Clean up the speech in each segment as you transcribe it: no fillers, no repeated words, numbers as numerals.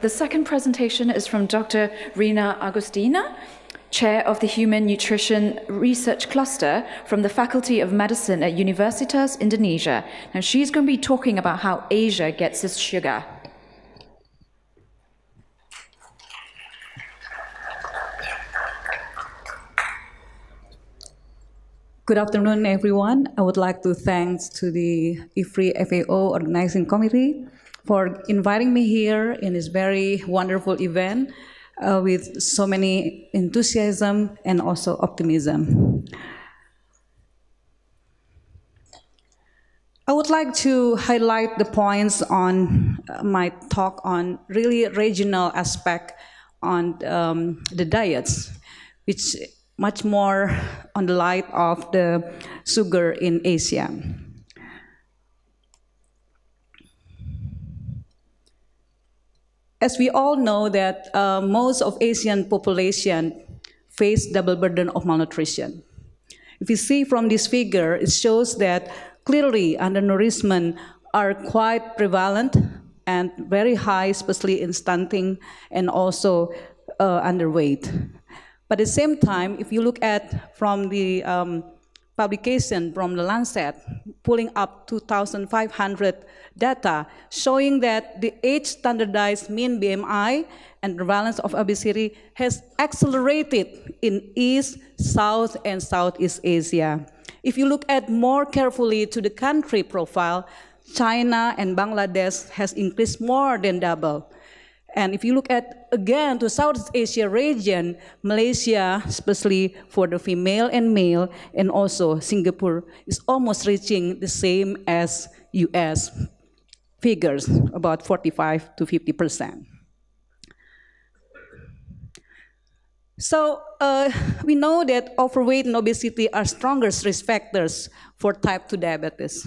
The second presentation is from Dr. Rina Agustina, Chair of the Human Nutrition Research Cluster from the Faculty of Medicine at Universitas, Indonesia. Now, she's going to be talking about how Asia gets its sugar. Good afternoon, everyone. I would like to thank to the IFPRI FAO Organizing Committee for inviting me here in this very wonderful event with so many enthusiasm and also optimism. I would like to highlight the points on my talk on really regional aspect on the diets, which much more on the light of the sugar in Asia. As we all know that most of Asian population face double burden of malnutrition. If you see from this figure, it shows that clearly undernourishment are quite prevalent and very high, especially in stunting and also underweight. But at the same time, if you look at from the publication from the Lancet, pulling up 2,500 data, showing that the age standardized mean BMI and prevalence of obesity has accelerated in East, South, and Southeast Asia. If you look at more carefully to the country profile, China and Bangladesh has increased more than double. And if you look at, again, to Southeast Asia region, Malaysia, especially for the female and male, and also Singapore, is almost reaching the same as US figures, about 45 to 50%. So we know that overweight and obesity are strongest risk factors for type 2 diabetes.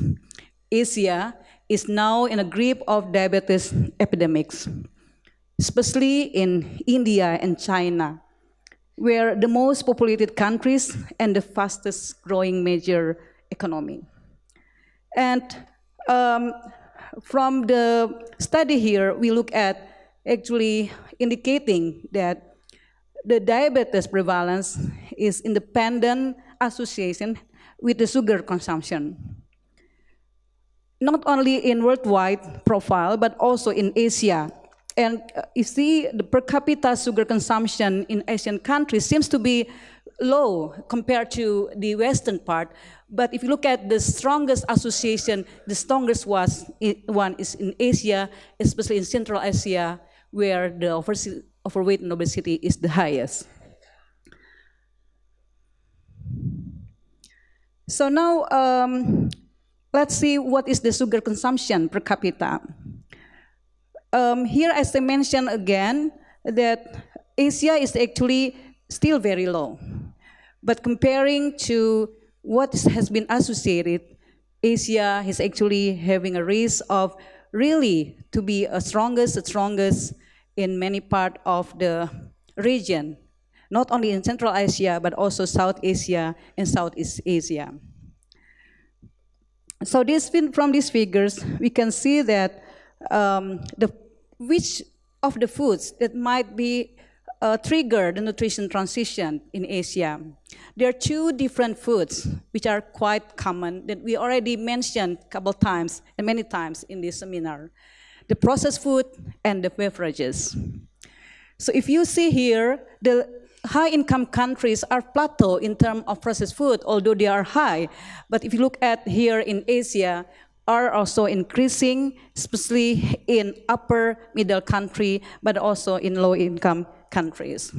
Asia is now in a grip of diabetes epidemics, especially in India and China, where the most populated countries and the fastest growing major economy. And from the study here, we look at actually indicating that the diabetes prevalence is independent association with the sugar consumption. Not only in worldwide profile, but also in Asia. And you see the per capita sugar consumption in Asian countries seems to be low compared to the Western part. But if you look at the strongest association, the strongest one is in Asia, especially in Central Asia, where the overweight and obesity is the highest. So now let's see what is the sugar consumption per capita. Here, as I mentioned again, that Asia is actually still very low. But comparing to what has been associated, Asia is actually having a risk of really to be the strongest in many parts of the region, not only in Central Asia, but also South Asia and Southeast Asia. So from these figures, we can see that which of the foods that might be trigger the nutrition transition in Asia. There are two different foods which are quite common that we already mentioned a couple times and many times in this seminar. The processed food and the beverages. So if you see here, the high-income countries are plateau in terms of processed food, although they are high. But if you look at here in Asia, are also increasing, especially in upper middle country, but also in low-income countries.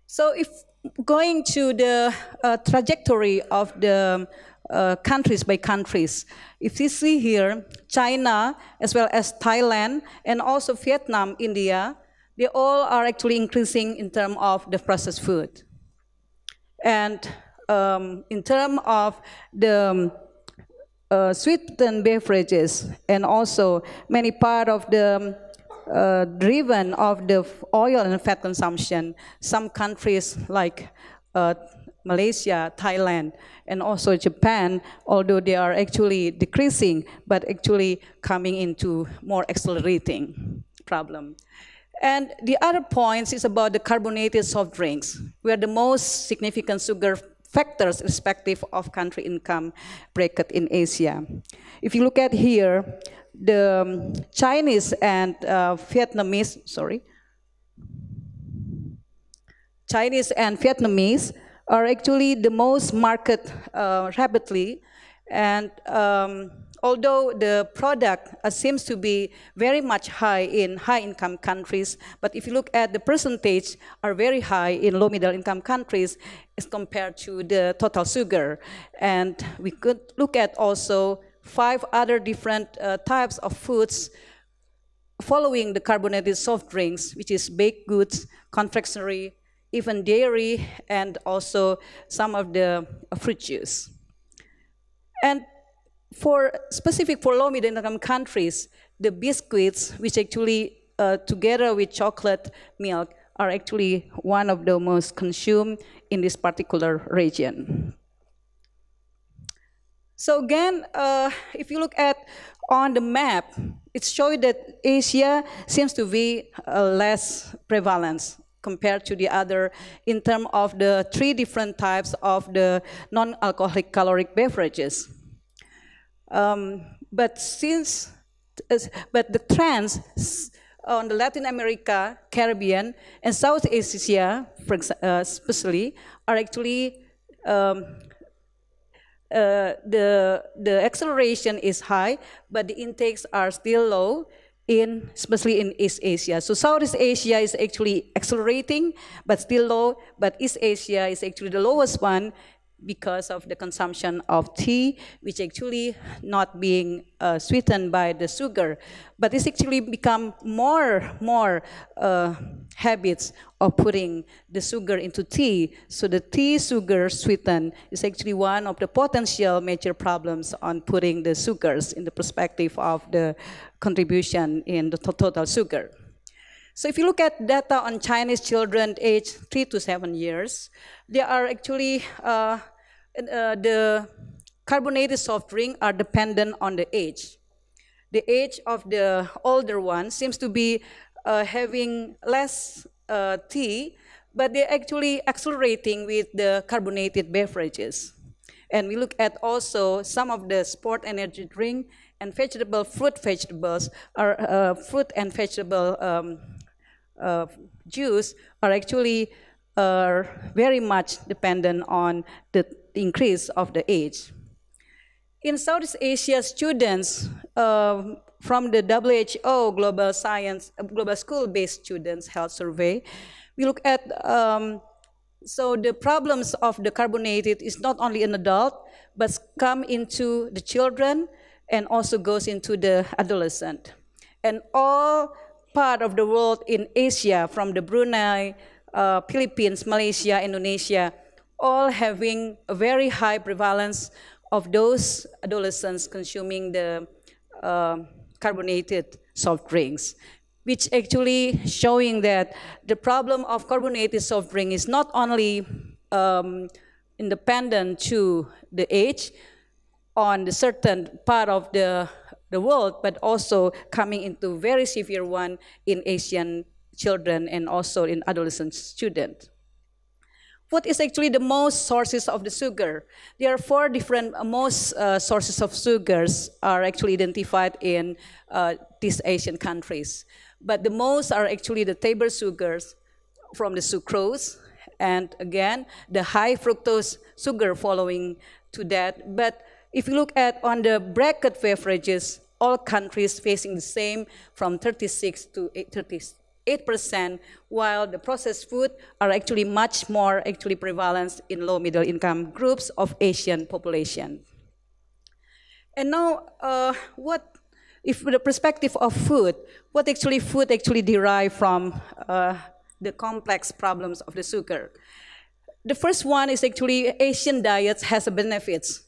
So if going to the trajectory of the countries by countries, if you see here, China, as well as Thailand, and also Vietnam, India, they all are actually increasing in terms of the processed food. And in terms of the sweetened beverages, and also many part of the driven of the oil and fat consumption, some countries like Malaysia, Thailand, and also Japan, although they are actually decreasing, but actually coming into more accelerating problem. And the other points is about the carbonated soft drinks, where the most significant sugar factors irrespective of country income bracket in Asia. If you look at here, the Chinese and Chinese and Vietnamese are actually the most market rapidly, and although the product seems to be very much high in high-income countries, but if you look at the percentage are very high in low-middle-income countries as compared to the total sugar. And we could look at also 5 other different types of foods following the carbonated soft drinks, which is baked goods, confectionery, even dairy, and also some of the fruit juice. And specific for low-middle-income countries, the biscuits, which actually together with chocolate milk, are actually one of the most consumed in this particular region. So again, if you look at on the map, it shows that Asia seems to be less prevalent compared to the other in terms of the 3 different types of the non-alcoholic caloric beverages. But the trends on the Latin America, Caribbean, and South Asia, especially, are actually the acceleration is high, but the intakes are still low, especially in East Asia. So Southeast Asia is actually accelerating, but still low, but East Asia is actually the lowest one, because of the consumption of tea, which actually not being sweetened by the sugar, but it's actually become more habits of putting the sugar into tea. So the tea sugar sweetened is actually one of the potential major problems on putting the sugars in the perspective of the contribution in the total sugar. So if you look at data on Chinese children aged 3 to 7 years, they are actually, the carbonated soft drink are dependent on the age. The age of the older one seems to be having less tea, but they're actually accelerating with the carbonated beverages. And we look at also some of the sport energy drink and fruit and vegetable juice are actually very much dependent on the increase of the age. In Southeast Asia, students from the WHO Global School-Based Students Health Survey, we look at, so the problems of the carbonated is not only an adult, but come into the children and also goes into the adolescent. And all part of the world in Asia, from the Brunei, Philippines, Malaysia, Indonesia, all having a very high prevalence of those adolescents consuming the carbonated soft drinks, which actually showing that the problem of carbonated soft drink is not only independent to the age on the certain part of the world, but also coming into very severe one in Asian children and also in adolescent students. What is actually the most sources of the sugar? There are 4 different most sources of sugars are actually identified in these Asian countries. But the most are actually the table sugars from the sucrose, and again, the high fructose sugar following to that. But if you look at on the bracket beverages, all countries facing the same from 36 to 38%, while the processed food are actually much more actually prevalent in low middle income groups of Asian population. And now, what if the perspective of food, what actually food actually derive from the complex problems of the sugar? The first one is actually Asian diets has benefits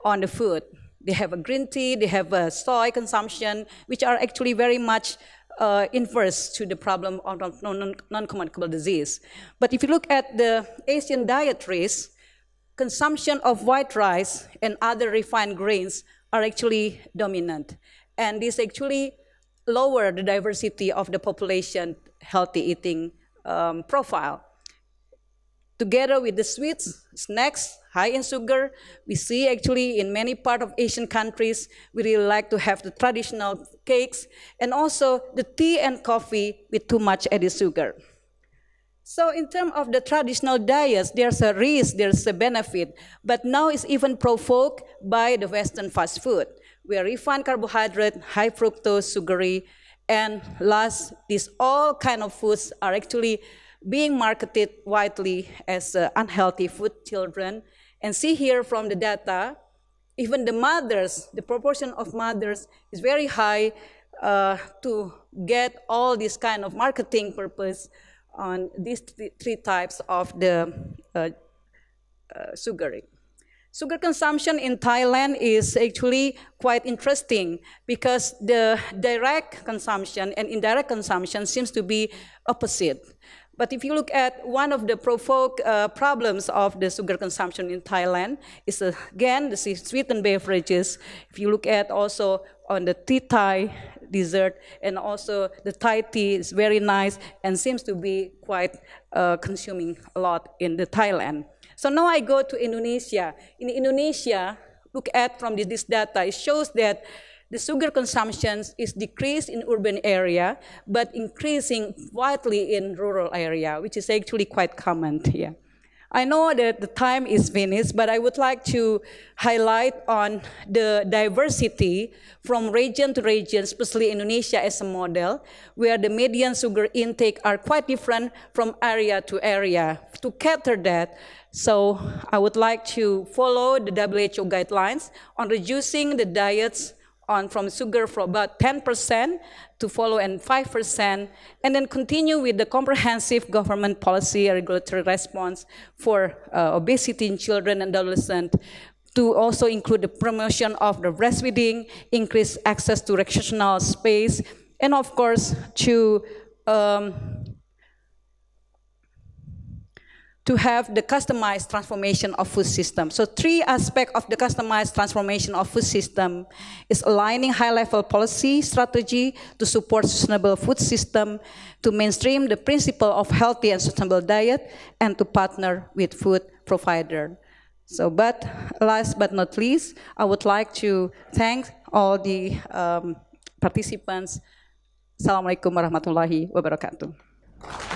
on the food. They have a green tea, they have a soy consumption, which are actually very much inverse to the problem of non-communicable disease. But if you look at the Asian dietaries, consumption of white rice and other refined grains are actually dominant. And this actually lower the diversity of the population healthy eating profile. Together with the sweets, snacks, high in sugar, we see actually in many parts of Asian countries, we really like to have the traditional cakes and also the tea and coffee with too much added sugar. So in terms of the traditional diets, there's a risk, there's a benefit, but now it's even provoked by the Western fast food, where refined carbohydrate, high fructose, sugary, and last, these all kind of foods are actually being marketed widely as unhealthy food children. And see here from the data, even the mothers, the proportion of mothers is very high to get all this kind of marketing purpose on these three types of the sugaring. Sugar consumption in Thailand is actually quite interesting because the direct consumption and indirect consumption seems to be opposite. But if you look at one of the provoked problems of the sugar consumption in Thailand is again the sweetened beverages. If you look at also on the tea Thai dessert and also the Thai tea is very nice and seems to be quite consuming a lot in the Thailand. So now I go to Indonesia. In Indonesia, look at from this data, it shows that the sugar consumption is decreased in urban area, but increasing widely in rural area, which is actually quite common here. I know that the time is finished, but I would like to highlight on the diversity from region to region, especially Indonesia as a model, where the median sugar intake are quite different from area to area. To cater that, so I would like to follow the WHO guidelines on reducing the diets from sugar from about 10% to follow and 5%, and then continue with the comprehensive government policy and regulatory response for obesity in children and adolescents, to also include the promotion of the breastfeeding, increase access to recreational space, and of course to have the customized transformation of food system. So three aspects of the customized transformation of food system is aligning high-level policy strategy to support sustainable food system, to mainstream the principle of healthy and sustainable diet, and to partner with food provider. So, but last but not least, I would like to thank all the participants. Assalamualaikum warahmatullahi wabarakatuh.